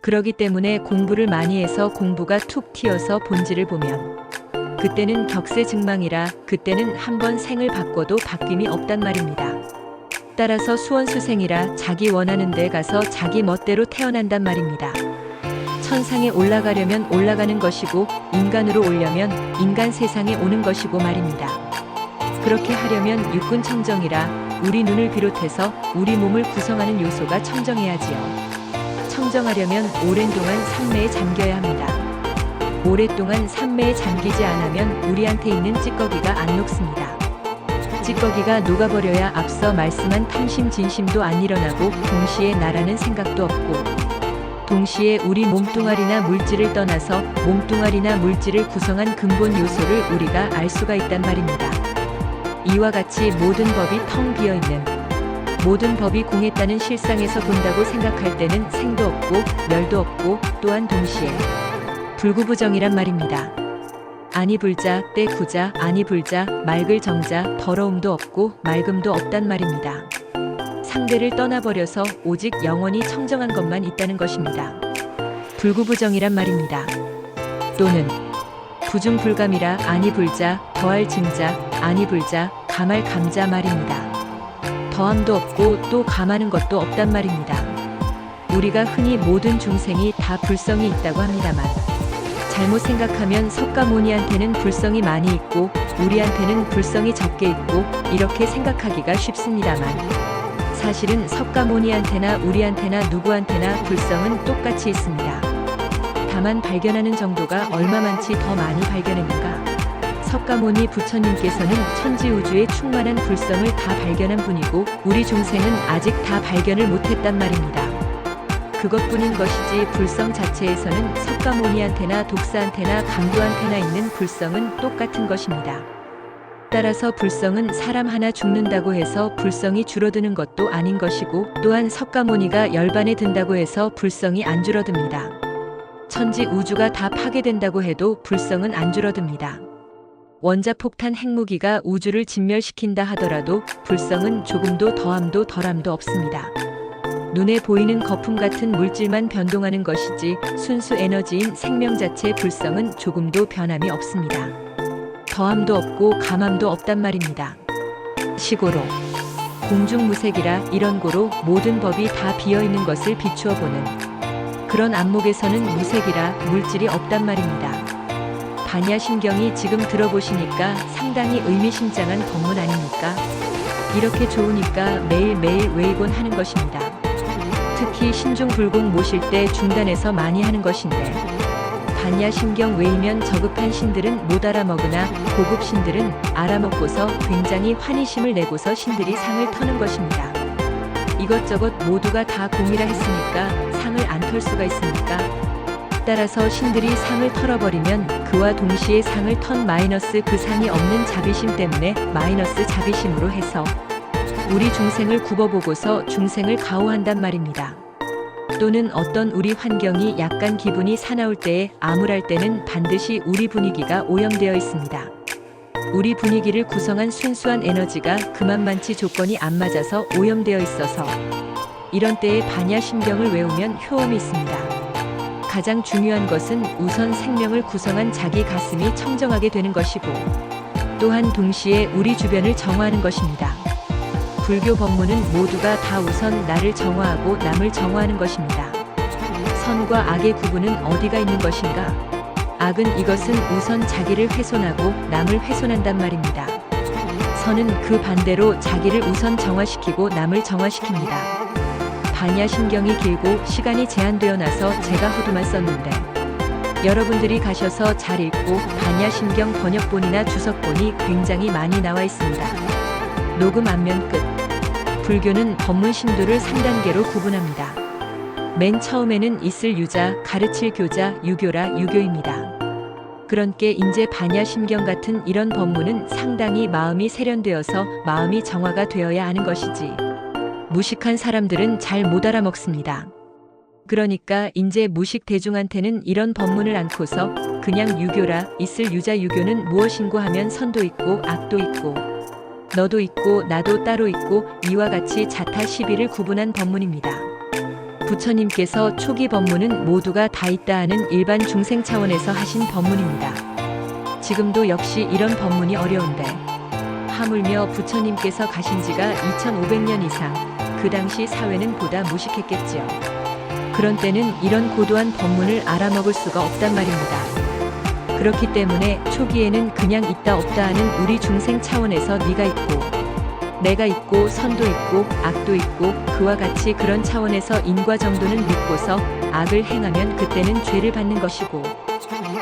그러기 때문에 공부를 많이 해서 공부가 툭 튀어서 본질을 보면 그때는 격세증망이라 그때는 한번 생을 바꿔도 바뀜이 없단 말입니다. 따라서 수원수생이라 자기 원하는 데 가서 자기 멋대로 태어난단 말입니다. 천상에 올라가려면 올라가는 것이고 인간으로 오려면 인간 세상에 오는 것이고 말입니다. 그렇게 하려면 육군 청정이라 우리 눈을 비롯해서 우리 몸을 구성하는 요소가 청정해야지요. 청정하려면 오랜 동안 산매에 잠겨야 합니다. 오랫동안 산매에 잠기지 않으면 우리한테 있는 찌꺼기가 안 녹습니다. 찌꺼기가 녹아버려야 앞서 말씀한 탐심 진심도 안 일어나고 동시에 나라는 생각도 없고 동시에 우리 몸뚱아리나 물질을 떠나서 몸뚱아리나 물질을 구성한 근본 요소를 우리가 알 수가 있단 말입니다. 이와 같이 모든 법이 텅 비어있는 모든 법이 공했다는 실상에서 본다고 생각할 때는 생도 없고 멸도 없고 또한 동시에 불구부정이란 말입니다. 아니 불자, 때 구자, 아니 불자, 맑을 정자, 더러움도 없고 맑음도 없단 말입니다. 상대를 떠나버려서 오직 영원히 청정한 것만 있다는 것입니다. 불구부정이란 말입니다. 또는 부중불감이라 아니 불자, 더할 증자, 아니 불자, 감할 감자 말입니다. 더함도 없고 또 감하는 것도 없단 말입니다. 우리가 흔히 모든 중생이 다 불성이 있다고 합니다만 잘못 생각하면 석가모니한테는 불성이 많이 있고 우리한테는 불성이 적게 있고 이렇게 생각하기가 쉽습니다만 사실은 석가모니한테나 우리한테나 누구한테나 불성은 똑같이 있습니다. 다만 발견하는 정도가 얼마만치 더 많이 발견했는가? 석가모니 부처님께서는 천지우주에 충만한 불성을 다 발견한 분이고 우리 중생은 아직 다 발견을 못했단 말입니다. 그것뿐인 것이지 불성 자체에서는 석가모니한테나 독사한테나 강도한테나 있는 불성은 똑같은 것입니다. 따라서 불성은 사람 하나 죽는다고 해서 불성이 줄어드는 것도 아닌 것이고 또한 석가모니가 열반에 든다고 해서 불성이 안 줄어듭니다. 천지 우주가 다 파괴된다고 해도 불성은 안 줄어듭니다. 원자폭탄 핵무기가 우주를 진멸시킨다 하더라도 불성은 조금도 더함도 덜함도 없습니다. 눈에 보이는 거품 같은 물질만 변동하는 것이지 순수 에너지인 생명 자체의 불성은 조금도 변함이 없습니다. 더함도 없고 감함도 없단 말입니다. 시고로 공중무색이라 이런 고로 모든 법이 다 비어있는 것을 비추어 보는 그런 안목에서는 무색이라 물질이 없단 말입니다. 반야심경이 지금 들어보시니까 상당히 의미심장한 법문 아닙니까? 이렇게 좋으니까 매일매일 외이곤 하는 것입니다. 특히 신중불공 모실 때 중단해서 많이 하는 것인데 반야심경 외이면 저급한 신들은 못 알아먹으나 고급 신들은 알아먹고서 굉장히 환희심을 내고서 신들이 상을 터는 것입니다. 이것저것 모두가 다 공이라 했으니까 상을 안 털 수가 있습니까? 따라서 신들이 상을 털어버리면 그와 동시에 상을 턴 마이너스 그 상이 없는 자비심 때문에 마이너스 자비심으로 해서 우리 중생을 굽어보고서 중생을 가호한단 말입니다. 또는 어떤 우리 환경이 약간 기분이 사나울 때에 암울할 때는 반드시 우리 분위기가 오염되어 있습니다. 우리 분위기를 구성한 순수한 에너지가 그만만치 조건이 안 맞아서 오염되어 있어서 이런 때에 반야심경을 외우면 효험이 있습니다. 가장 중요한 것은 우선 생명을 구성한 자기 가슴이 청정하게 되는 것이고 또한 동시에 우리 주변을 정화하는 것입니다. 불교 법문은 모두가 다 우선 나를 정화하고 남을 정화하는 것입니다. 선과 악의 구분은 어디가 있는 것인가? 악은 이것은 우선 자기를 훼손하고 남을 훼손한단 말입니다. 선은 그 반대로 자기를 우선 정화시키고 남을 정화시킵니다. 반야심경이 길고 시간이 제한되어 나서 제가 허두만 썼는데 여러분들이 가셔서 잘 읽고 반야심경 번역본이나 주석본이 굉장히 많이 나와 있습니다. 녹음 앞면 끝. 불교는 법문 심도를 3단계로 구분합니다. 맨 처음에는 있을 유자, 가르칠 교자, 유교라 유교입니다. 그런께 인제 반야심경 같은 이런 법문은 상당히 마음이 세련되어서 마음이 정화가 되어야 하는 것이지 무식한 사람들은 잘 못 알아먹습니다. 그러니까 인제 무식 대중한테는 이런 법문을 안고서 그냥 유교라 있을 유자 유교는 무엇인고 하면 선도 있고 악도 있고 너도 있고 나도 따로 있고 이와 같이 자타 시비를 구분한 법문입니다. 부처님께서 초기 법문은 모두가 다 있다 하는 일반 중생 차원에서 하신 법문입니다. 지금도 역시 이런 법문이 어려운데 하물며 부처님께서 가신 지가 2500년 이상, 그 당시 사회는 보다 무식했겠지요. 그런 때는 이런 고도한 법문을 알아먹을 수가 없단 말입니다. 그렇기 때문에 초기에는 그냥 있다 없다 하는 우리 중생 차원에서 네가 있고 내가 있고 선도 있고 악도 있고 그와 같이 그런 차원에서 인과 정도는 믿고서 악을 행하면 그때는 죄를 받는 것이고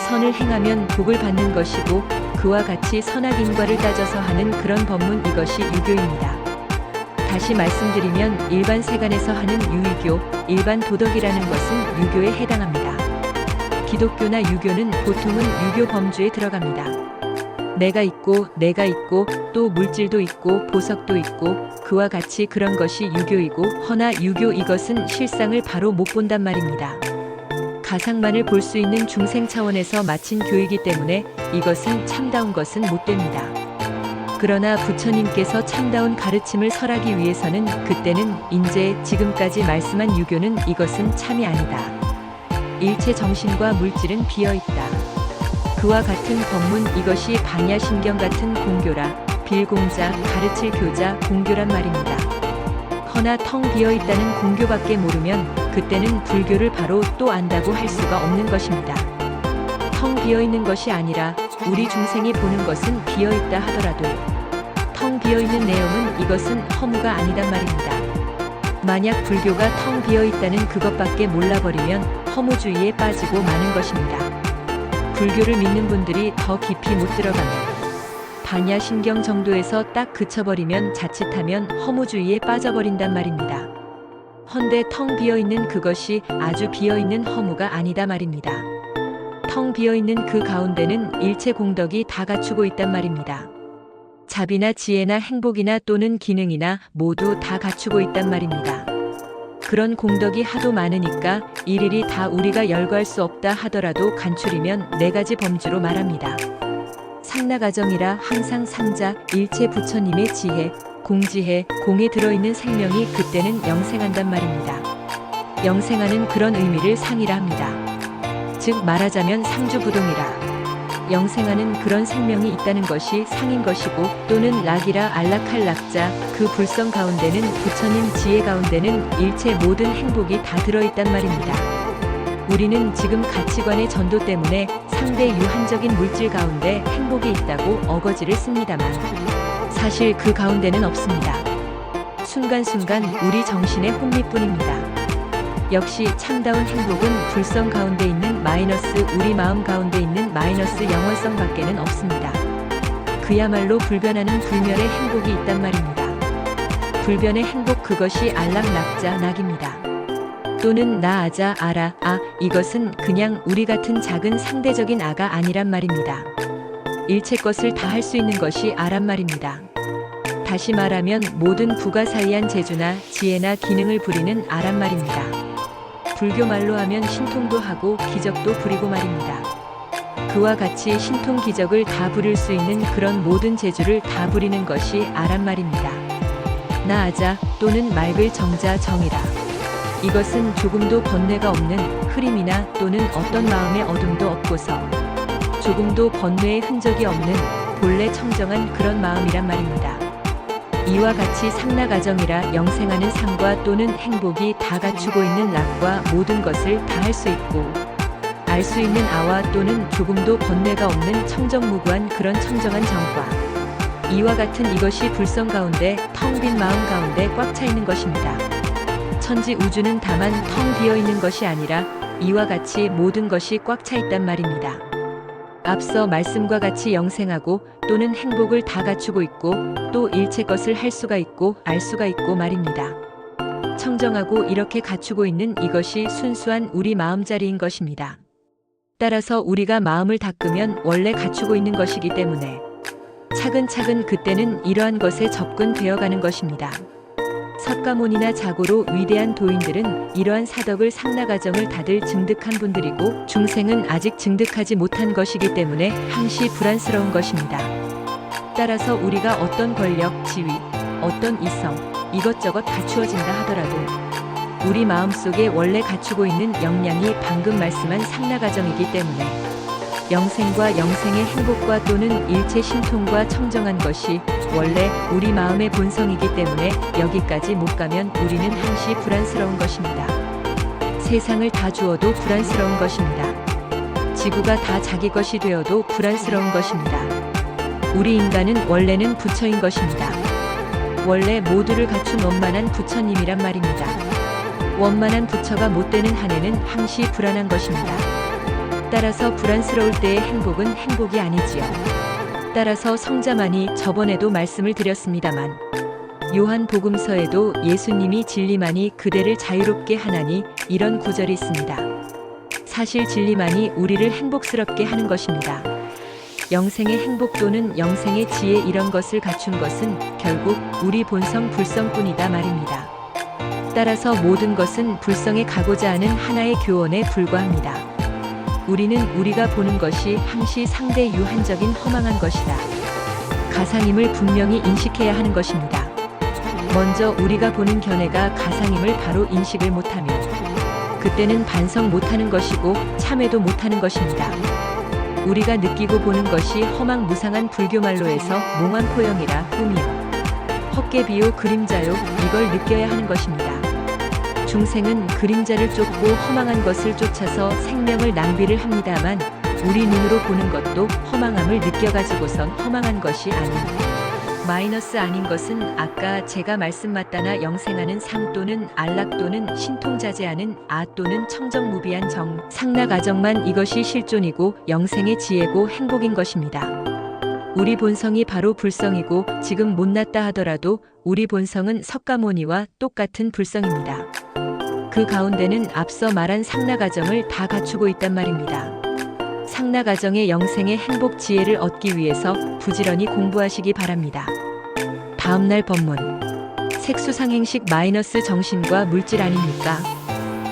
선을 행하면 복을 받는 것이고 그와 같이 선악인과를 따져서 하는 그런 법문, 이것이 유교입니다. 다시 말씀드리면 일반 세간에서 하는 유의교, 일반 도덕이라는 것은 유교에 해당합니다. 기독교나 유교는 보통은 유교 범주에 들어갑니다. 내가 있고 또 물질도 있고 보석도 있고 그와 같이 그런 것이 유교이고, 허나 유교 이것은 실상을 바로 못 본단 말입니다. 가상만을 볼 수 있는 중생 차원에서 마친 교이기 때문에 이것은 참다운 것은 못 됩니다. 그러나 부처님께서 참다운 가르침을 설하기 위해서는 그때는 인제 지금까지 말씀한 유교는 이것은 참이 아니다. 일체 정신과 물질은 비어있다. 그와 같은 법문, 이것이 반야신경 같은 공교라, 빌공자, 가르칠 교자, 공교란 말입니다. 허나 텅 비어있다는 공교밖에 모르면 그때는 불교를 바로 또 안다고 할 수가 없는 것입니다. 텅 비어있는 것이 아니라 우리 중생이 보는 것은 비어있다 하더라도 텅 비어있는 내용은 이것은 허무가 아니단 말입니다. 만약 불교가 텅 비어있다는 그것밖에 몰라버리면 허무주의에 빠지고 마는 것입니다. 불교를 믿는 분들이 더 깊이 못 들어가면 반야신경 정도에서 딱 그쳐버리면 자칫하면 허무주의에 빠져버린단 말입니다. 헌데 텅 비어있는 그것이 아주 비어있는 허무가 아니다 말입니다. 텅 비어있는 그 가운데는 일체 공덕이 다 갖추고 있단 말입니다. 자비나 지혜나 행복이나 또는 기능이나 모두 다 갖추고 있단 말입니다. 그런 공덕이 하도 많으니까 일일이 다 우리가 열거할 수 없다 하더라도 간추리면 4가지 범주로 말합니다. 상나가정이라 항상 상자, 일체 부처님의 지혜, 공지혜, 공에 들어있는 생명이 그때는 영생한단 말입니다. 영생하는 그런 의미를 상이라 합니다. 즉 말하자면 상주부동이라. 영생하는 그런 생명이 있다는 것이 상인 것이고, 또는 락이라 안락할 락자, 그 불성 가운데는 부처님 지혜 가운데는 일체 모든 행복이 다 들어있단 말입니다. 우리는 지금 가치관의 전도 때문에 상대 유한적인 물질 가운데 행복이 있다고 어거지를 씁니다만 사실 그 가운데는 없습니다. 순간순간 우리 정신의 혼미뿐입니다. 역시 참다운 행복은 불성 가운데 있는 마이너스 우리 마음 가운데 있는 마이너스 영원성 밖에는 없습니다. 그야말로 불변하는 불멸의 행복이 있단 말입니다. 불변의 행복, 그것이 알락락자 낙입니다. 또는 나아자 아라, 이것은 그냥 우리 같은 작은 상대적인 아가 아니란 말입니다. 일체 것을 다 할 수 있는 것이 아란 말입니다. 다시 말하면 모든 부가사의한 재주나 지혜나 기능을 부리는 아란 말입니다. 불교 말로 하면 신통도 하고 기적도 부리고 말입니다. 그와 같이 신통 기적을 다 부릴 수 있는 그런 모든 재주를 다 부리는 것이 아란 말입니다. 나아자 또는 맑을 정자 정이라. 이것은 조금도 번뇌가 없는 흐림이나 또는 어떤 마음의 어둠도 없고서 조금도 번뇌의 흔적이 없는 본래 청정한 그런 마음이란 말입니다. 이와 같이 상나가정이라 영생하는 상과 또는 행복이 다 갖추고 있는 락과 모든 것을 다 할 수 있고 알 수 있는 아와 또는 조금도 번뇌가 없는 청정무구한 그런 청정한 정과, 이와 같은 이것이 불성 가운데 텅 빈 마음 가운데 꽉 차 있는 것입니다. 천지 우주는 다만 텅 비어 있는 것이 아니라 이와 같이 모든 것이 꽉 차 있단 말입니다. 앞서 말씀과 같이 영생하고 또는 행복을 다 갖추고 있고 또 일체 것을 할 수가 있고 알 수가 있고 말입니다. 청정하고 이렇게 갖추고 있는 이것이 순수한 우리 마음자리인 것입니다. 따라서 우리가 마음을 닦으면 원래 갖추고 있는 것이기 때문에 차근차근 그때는 이러한 것에 접근되어 가는 것입니다. 석가모니나 자고로 위대한 도인들은 이러한 사덕을 상나가정을 다들 증득한 분들이고 중생은 아직 증득하지 못한 것이기 때문에 항시 불안스러운 것입니다. 따라서 우리가 어떤 권력, 지위, 어떤 이성, 이것저것 갖추어진다 하더라도 우리 마음속에 원래 갖추고 있는 역량이 방금 말씀한 상나가정이기 때문에 영생과 영생의 행복과 또는 일체 신통과 청정한 것이 원래 우리 마음의 본성이기 때문에 여기까지 못 가면 우리는 항시 불안스러운 것입니다. 세상을 다 주어도 불안스러운 것입니다. 지구가 다 자기 것이 되어도 불안스러운 것입니다. 우리 인간은 원래는 부처인 것입니다. 원래 모두를 갖춘 원만한 부처님이란 말입니다. 원만한 부처가 못 되는 한에는 항시 불안한 것입니다. 따라서 불안스러울 때의 행복은 행복이 아니지요. 따라서 성자만이 저번에도 말씀을 드렸습니다만 요한복음서에도 예수님이 진리만이 그대를 자유롭게 하나니 이런 구절이 있습니다. 사실 진리만이 우리를 행복스럽게 하는 것입니다. 영생의 행복 또는 영생의 지혜 이런 것을 갖춘 것은 결국 우리 본성 불성뿐이다 말입니다. 따라서 모든 것은 불성에 가고자 하는 하나의 교원에 불과합니다. 우리는 우리가 보는 것이 항시 상대 유한적인 허망한 것이다. 가상임을 분명히 인식해야 하는 것입니다. 먼저 우리가 보는 견해가 가상임을 바로 인식을 못하면 그때는 반성 못하는 것이고 참회도 못하는 것입니다. 우리가 느끼고 보는 것이 허망무상한 불교말로 해서 몽환포영이라 꿈이요 헛개비요 그림자요 이걸 느껴야 하는 것입니다. 중생은 그림자를 쫓고 허망한 것을 쫓아서 생명을 낭비를 합니다만 우리 눈으로 보는 것도 허망함을 느껴가지고선 허망한 것이 마이너스 아닌 것은 아까 제가 말씀 맞다나 영생하는 상 또는 안락 또는 신통자제하는 아 또는 청정무비한 정 상나가정만 이것이 실존이고 영생의 지혜고 행복인 것입니다. 우리 본성이 바로 불성이고 지금 못났다 하더라도 우리 본성은 석가모니와 똑같은 불성입니다. 그 가운데는 앞서 말한 상나가정을 다 갖추고 있단 말입니다. 상나가정의 영생의 행복 지혜를 얻기 위해서 부지런히 공부하시기 바랍니다. 다음날 법문 색수상행식 마이너스 정신과 물질 아닙니까?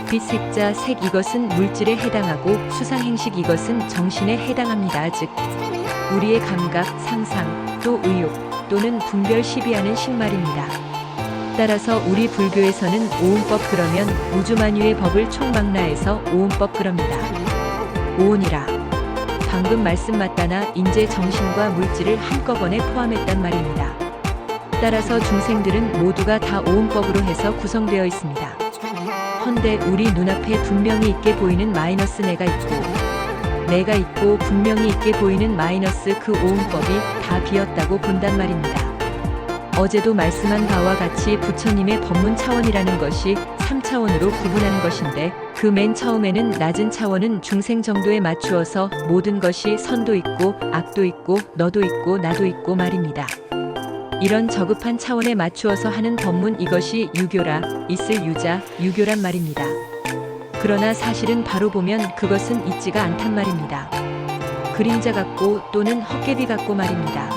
빛 색자 색 이것은 물질에 해당하고 수상행식 이것은 정신에 해당합니다. 즉 우리의 감각, 상상, 또 의욕 또는 분별 시비하는 식말입니다. 따라서 우리 불교에서는 오온법 그러면 우주만유의 법을 총망라해서 오온법 그럽니다. 오온이라 방금 말씀 맞다나 인재 정신과 물질을 한꺼번에 포함했단 말입니다. 따라서 중생들은 모두가 다 오온법으로 해서 구성되어 있습니다. 헌데 우리 눈앞에 분명히 있게 보이는 마이너스 내가 있고 분명히 있게 보이는 마이너스 그 오온법이 다 비었다고 본단 말입니다. 어제도 말씀한 바와 같이 부처님의 법문 차원이라는 것이 3차원으로 구분하는 것인데 그 맨 처음에는 낮은 차원은 중생 정도에 맞추어서 모든 것이 선도 있고 악도 있고 너도 있고 나도 있고 말입니다. 이런 저급한 차원에 맞추어서 하는 법문 이것이 유교라 있을 유자 유교란 말입니다. 그러나 사실은 바로 보면 그것은 있지가 않단 말입니다. 그림자 같고 또는 헛개비 같고 말입니다.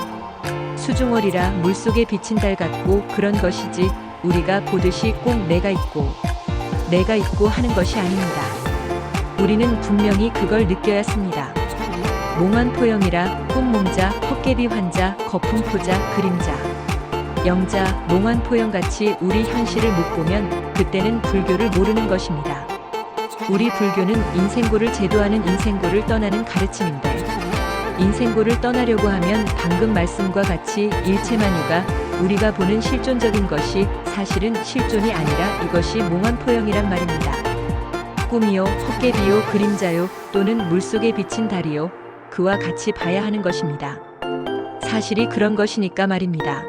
수중월이라 물속에 비친 달 같고 그런 것이지 우리가 보듯이 꼭 내가 있고 하는 것이 아닙니다. 우리는 분명히 그걸 느껴야 씁니다. 몽환포영이라 꿈몽자, 헛개비 환자, 거품포자, 그림자, 영자, 몽환포영같이 우리 현실을 못 보면 그때는 불교를 모르는 것입니다. 우리 불교는 인생고를 제도하는 인생고를 떠나는 가르침인데 인생고를 떠나려고 하면 방금 말씀과 같이 일체만유가 우리가 보는 실존적인 것이 사실은 실존이 아니라 이것이 몽환포영이란 말입니다. 꿈이요, 헛개비요, 그림자요 또는 물속에 비친 달이요 그와 같이 봐야 하는 것입니다. 사실이 그런 것이니까 말입니다.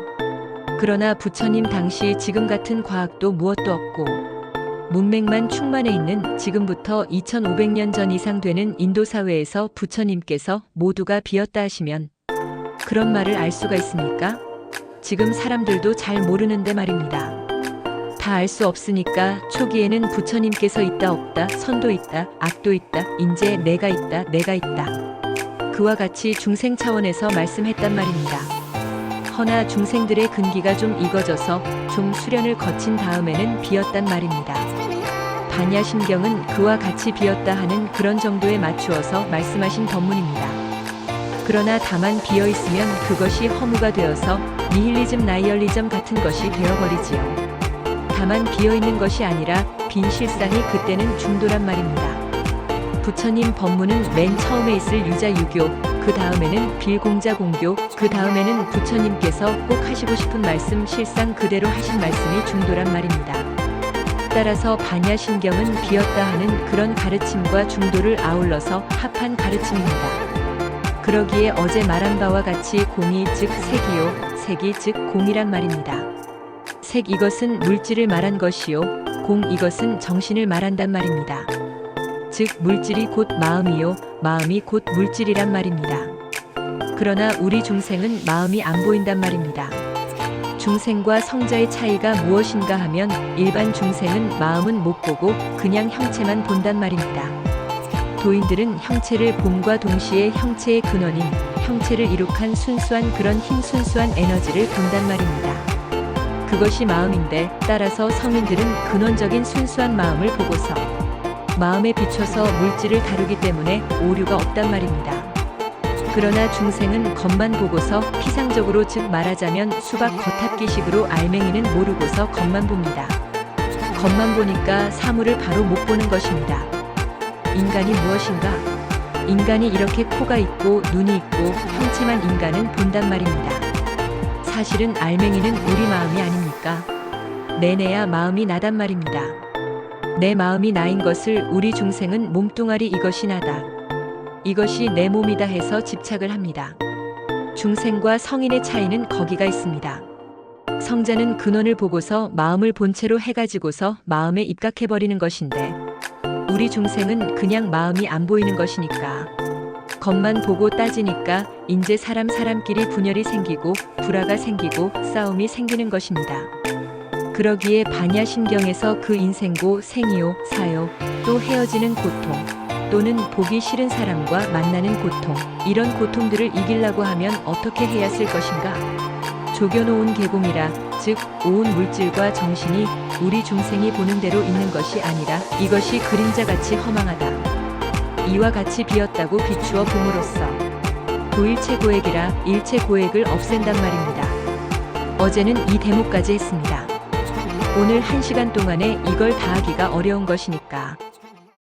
그러나 부처님 당시 지금 같은 과학도 무엇도 없고 문맥만 충만해 있는 지금부터 2500년 전 이상 되는 인도 사회에서 부처님께서 모두가 비었다 하시면 그런 말을 알 수가 있습니까? 지금 사람들도 잘 모르는데 말입니다. 다 알 수 없으니까 초기에는 부처님께서 있다 없다, 선도 있다, 악도 있다, 인제 내가 있다, 내가 있다. 그와 같이 중생 차원에서 말씀했단 말입니다. 허나 중생들의 근기가 좀 익어져서 좀 수련을 거친 다음에는 비었단 말입니다. 반야심경은 그와 같이 비었다 하는 그런 정도에 맞추어서 말씀하신 법문입니다. 그러나 다만 비어있으면 그것이 허무가 되어서 니힐리즘 나이얼리즘 같은 것이 되어버리지요. 다만 비어있는 것이 아니라 빈 실상이 그때는 중도란 말입니다. 부처님 법문은 맨 처음에 있을 유자유교, 그 다음에는 빌공자 공교, 그 다음에는 부처님께서 꼭 하시고 싶은 말씀 실상 그대로 하신 말씀이 중도란 말입니다. 따라서 반야신경은 비었다 하는 그런 가르침과 중도를 아울러서 합한 가르침입니다. 그러기에 어제 말한 바와 같이 공이 즉 색이요, 색이 즉 공이란 말입니다. 색 이것은 물질을 말한 것이요, 공 이것은 정신을 말한단 말입니다. 즉 물질이 곧 마음이요, 마음이 곧 물질이란 말입니다. 그러나 우리 중생은 마음이 안 보인단 말입니다. 중생과 성자의 차이가 무엇인가 하면 일반 중생은 마음은 못 보고 그냥 형체만 본단 말입니다. 도인들은 형체를 봄과 동시에 형체의 근원인 형체를 이룩한 순수한 그런 힘 순수한 에너지를 본단 말입니다. 그것이 마음인데 따라서 성인들은 근원적인 순수한 마음을 보고서 마음에 비춰서 물질을 다루기 때문에 오류가 없단 말입니다. 그러나 중생은 겉만 보고서 피상적으로 즉 말하자면 수박 겉핥기식으로 알맹이는 모르고서 겉만 봅니다. 겉만 보니까 사물을 바로 못 보는 것입니다. 인간이 무엇인가? 인간이 이렇게 코가 있고 눈이 있고 형체만 인간은 본단 말입니다. 사실은 알맹이는 우리 마음이 아닙니까? 내내야 마음이 나단 말입니다. 내 마음이 나인 것을 우리 중생은 몸뚱아리 이것이 나다. 이것이 내 몸이다 해서 집착을 합니다. 중생과 성인의 차이는 거기가 있습니다. 성자는 근원을 보고서 마음을 본체로 해가지고서 마음에 입각해버리는 것인데 우리 중생은 그냥 마음이 안 보이는 것이니까 겉만 보고 따지니까 인제 사람끼리 분열이 생기고 불화가 생기고 싸움이 생기는 것입니다. 그러기에 반야심경에서 그 인생고 생이요 사요 또 헤어지는 고통 또는 보기 싫은 사람과 만나는 고통 이런 고통들을 이기려고 하면 어떻게 해야 쓸 것인가? 조겨놓은 계공이라 즉 온 물질과 정신이 우리 중생이 보는 대로 있는 것이 아니라 이것이 그림자같이 허망하다. 이와 같이 비었다고 비추어 봄으로써 도일체 고액이라 일체 고액을 없앤단 말입니다. 어제는 이 대목까지 했습니다. 오늘 1시간 동안에 이걸 다 하기가 어려운 것이니까